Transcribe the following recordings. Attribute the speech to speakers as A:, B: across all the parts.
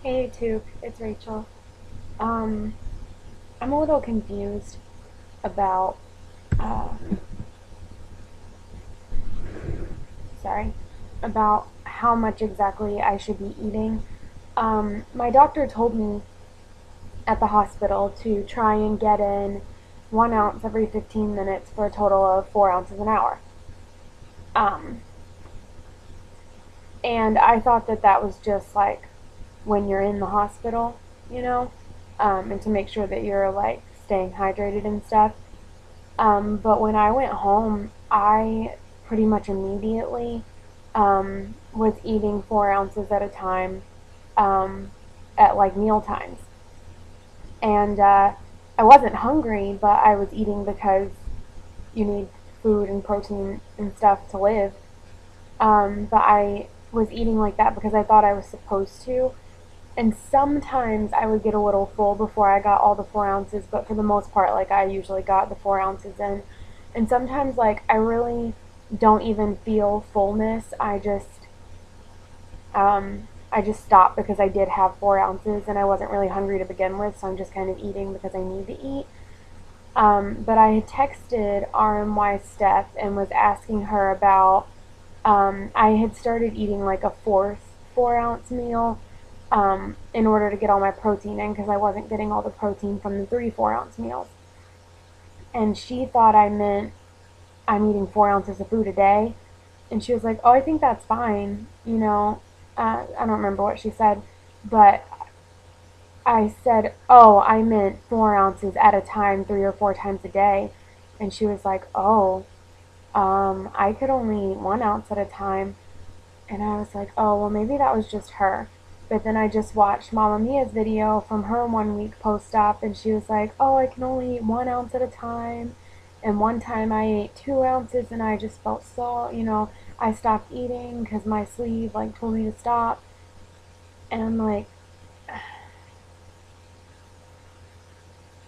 A: Hey YouTube, it's Rachel. Um, I'm a little confused about, uh, sorry, about how much exactly I should be eating. My doctor told me at the hospital to try and get in 1 ounce every 15 minutes for a total of 4 ounces an hour. Um, and I thought that that was just like when you're in the hospital, you know, and to make sure that you're like staying hydrated and stuff. But when I went home, I pretty much immediately was eating 4 ounces at a time at like meal times. And I wasn't hungry, but I was eating because you need food and protein and stuff to live. But I was eating like that because I thought I was supposed to. And sometimes I would get a little full before I got all the 4 ounces, but for the most part, like I usually got the 4 ounces in. And sometimes, like, I really don't even feel fullness. I just stop because I did have 4 ounces and I wasn't really hungry to begin with, so I'm just kind of eating because I need to eat. But I had texted RMY Steph and was asking her about. I had started eating like a fourth 4 ounce meal in order to get all my protein in because I wasn't getting all the protein from the 3 4 ounce meals. And she thought I meant I'm eating 4 ounces of food a day. And she was like, "Oh, I think that's fine." I don't remember what she said, but I said, "Oh, I meant 4 ounces at a time, 3 or 4 times a day." And she was like, "Oh, I could only eat 1 ounce at a time." And I was like, "Oh, well, maybe that was just her." But then I just watched Mama Mia's video from her 1 week post op, and she was like, "Oh, I can only eat 1 ounce at a time." And one time I ate 2 ounces, and I just felt so, I stopped eating because my sleeve like told me to stop. And I'm like,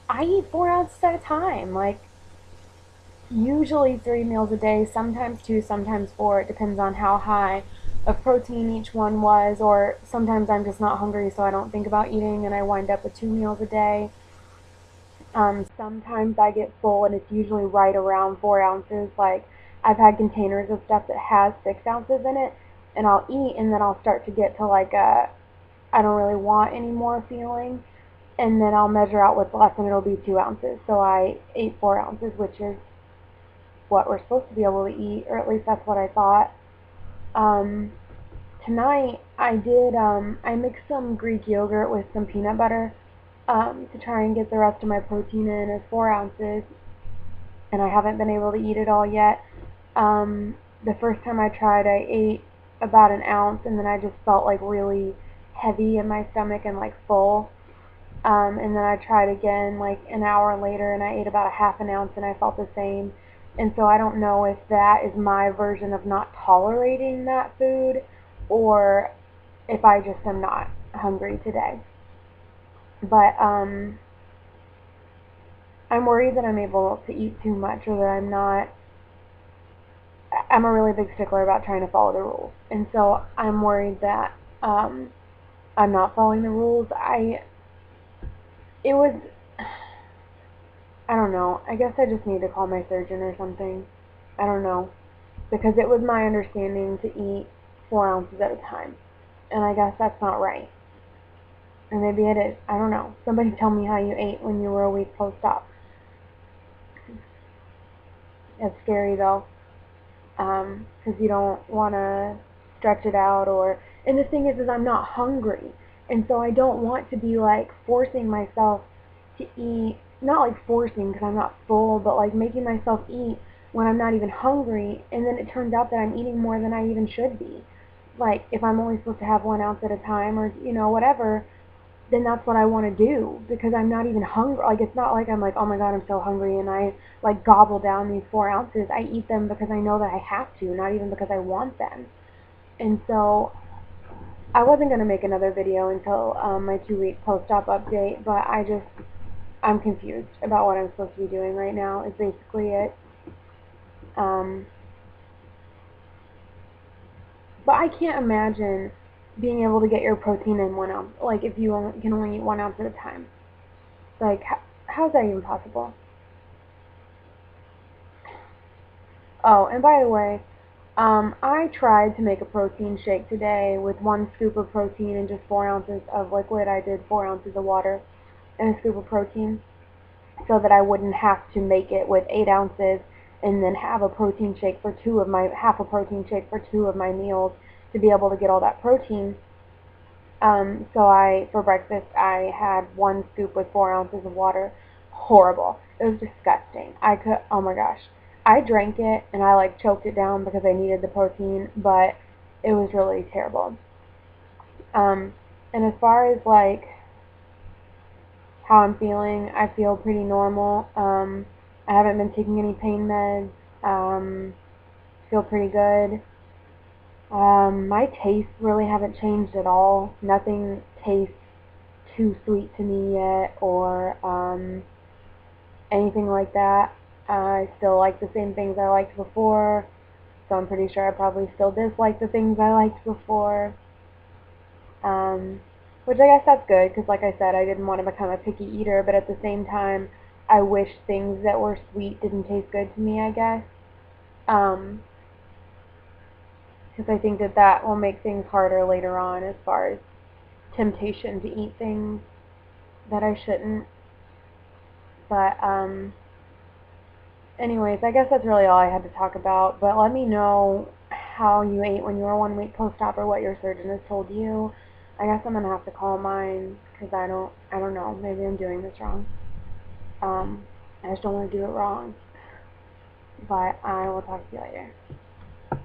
A: I eat 4 ounces at a time. Like, usually 3 meals a day, sometimes two, sometimes four. It depends on how high of protein each one was, or sometimes I'm just not hungry, so I don't think about eating, and I wind up with 2 meals a day. Sometimes I get full, and it's usually right around 4 ounces. Like, I've had containers of stuff that has 6 ounces in it, and I'll eat, and then I'll start to get to like a I don't really want any more feeling, and then I'll measure out what's left, and it'll be 2 ounces. So I ate 4 ounces, which is what we're supposed to be able to eat, or at least that's what I thought. Um, Tonight I mixed some Greek yogurt with some peanut butter to try and get the rest of my protein in as 4 ounces, and I haven't been able to eat it all yet. The first time I tried, I ate about an ounce, and then I just felt like really heavy in my stomach and like full. And then I tried again like an hour later, and I ate about a half an ounce, and I felt the same. And so I don't know if that is my version of not tolerating that food, or if I just am not hungry today. But I'm worried that I'm able to eat too much, or that I'm not. I'm a really big stickler about trying to follow the rules, and so I'm worried that um, I'm not following the rules. It was I don't know. I guess I just need to call my surgeon or something. I don't know. Because it was my understanding to eat 4 ounces at a time. And I guess that's not right. Or maybe it is. I don't know. Somebody tell me how you ate when you were a week post-op. It's scary though. Because you don't want to stretch it out or... And the thing is I'm not hungry. And so I don't want to be like forcing myself to eat, not like forcing because I'm not full, but like making myself eat when I'm not even hungry, and then it turns out that I'm eating more than I even should be. Like, if I'm only supposed to have 1 ounce at a time, or, whatever, then that's what I want to do because I'm not even hungry. Like, it's not like I'm like, oh my god, I'm so hungry, and I like gobble down these 4 ounces. I eat them because I know that I have to, not even because I want them. And so I wasn't going to make another video until my 2 week post-op update, but I'm confused about what I'm supposed to be doing right now is basically it. Um, but I can't imagine being able to get your protein in 1 ounce, like if you can only eat 1 ounce at a time. Like, how's that even possible? Oh, and by the way, I tried to make a protein shake today with 1 scoop of protein and just 4 ounces of liquid. I did 4 ounces of water and a scoop of protein so that I wouldn't have to make it with 8 ounces and then have a protein shake for half a protein shake for 2 of my meals to be able to get all that protein. For breakfast, I had 1 scoop with 4 ounces of water. Horrible. It was disgusting. Oh my gosh. I drank it and I like choked it down because I needed the protein, but it was really terrible. Um, and as far as like how I'm feeling, I feel pretty normal. I haven't been taking any pain meds. Feel pretty good. My tastes really haven't changed at all. Nothing tastes too sweet to me yet or anything like that. I still like the same things I liked before, so I'm pretty sure I probably still dislike the things I liked before. Um, which I guess that's good because, like I said, I didn't want to become a picky eater, but at the same time, I wish things that were sweet didn't taste good to me, I guess. Um, because I think that will make things harder later on as far as temptation to eat things that I shouldn't. But, anyways, I guess that's really all I had to talk about. But let me know how you ate when you were 1 week post-op or what your surgeon has told you. I guess I'm gonna have to call mine because I don't know. Maybe I'm doing this wrong. I just don't want to do it wrong. But I will talk to you later.